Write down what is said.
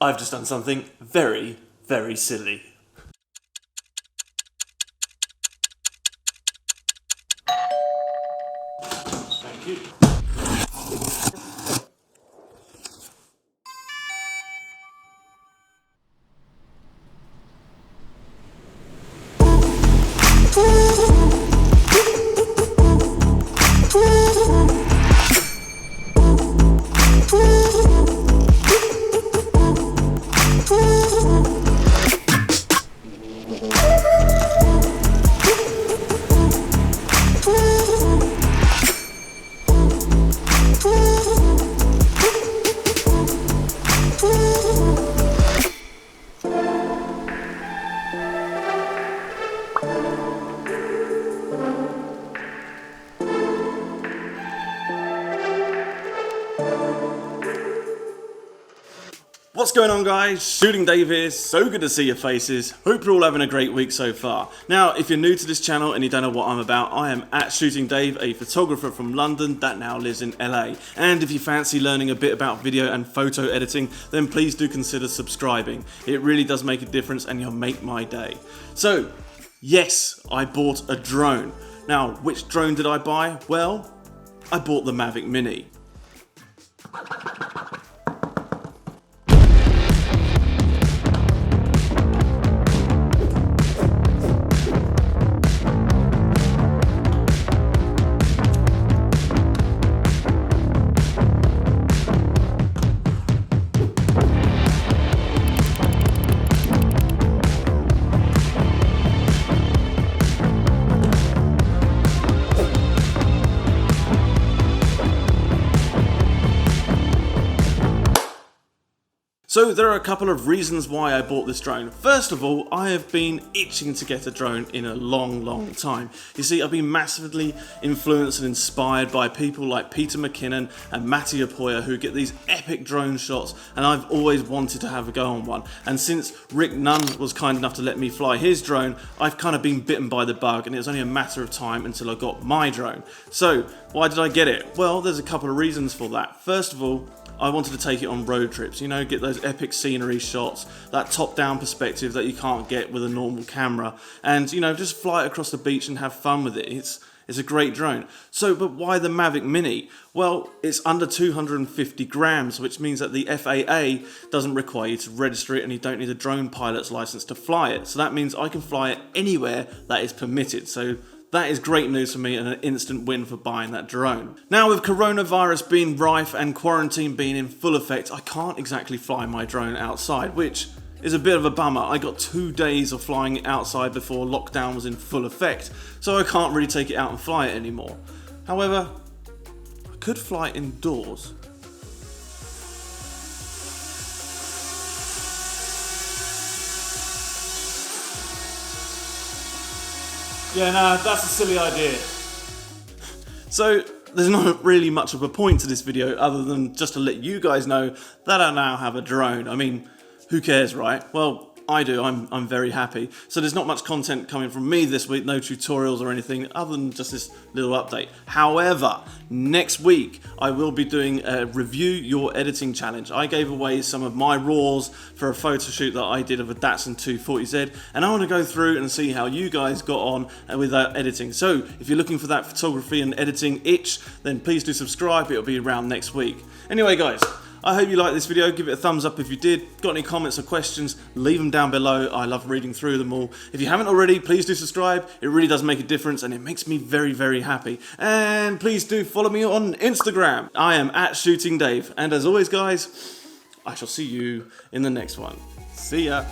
I've just done something very, very silly. Thank you. What's going on, guys? Shooting Dave here. So good to see your faces. Hope you're all having a great week so far. Now, if you're new to this channel and you don't know what I'm about, I am at Shooting Dave, a photographer from London that now lives in LA. And if you fancy learning a bit about video and photo editing, then please do consider subscribing. It really does make a difference and you'll make my day. So, yes, I bought a drone. Now, which drone did I buy? Well, I bought the Mavic Mini. So there are a couple of reasons why I bought this drone. First of all, I have been itching to get a drone in a long time. You see, I've been massively influenced and inspired by people like Peter McKinnon and Matty Apoya who get these epic drone shots, and I've always wanted to have a go on one. And since Rick Nunn was kind enough to let me fly his drone, I've kind of been bitten by the bug, and it was only a matter of time until I got my drone. So why did I get it? Well, there's a couple of reasons for that. First of all, I wanted to take it on road trips, you know, get those epic scenery shots, that top-down perspective that you can't get with a normal camera, and, you know, just fly it across the beach and have fun with it. It's a great drone. So, but why the Mavic Mini? Well, it's under 250 grams, which means that the FAA doesn't require you to register it and you don't need a drone pilot's license to fly it. So that means I can fly it anywhere that is permitted. So that is great news for me and an instant win for buying that drone. Now, with coronavirus being rife and quarantine being in full effect, I can't exactly fly my drone outside, which is a bit of a bummer. I got 2 days of flying it outside before lockdown was in full effect, so I can't really take it out and fly it anymore. However, I could fly it indoors. Yeah, nah, that's a silly idea. So, there's not really much of a point to this video other than just to let you guys know that I now have a drone. I mean, who cares, right? Well, I do. I'm very happy. So there's not much content coming from me this week, no tutorials or anything other than just this little update. However, next week I will be doing a review your editing challenge. I gave away some of my raws for a photo shoot that I did of a Datsun 240Z, and I want to go through and see how you guys got on with that editing. So if you're looking for that photography and editing itch, then please do subscribe. It'll be around next week. Anyway, guys, I hope you liked this video. Give it a thumbs up if you did. Got any comments or questions, leave them down below. I love reading through them all. If you haven't already, please do subscribe. It really does make a difference and it makes me very happy. And please do follow me on Instagram. I am at Shooting Dave. And as always, guys, I shall see you in the next one. See ya.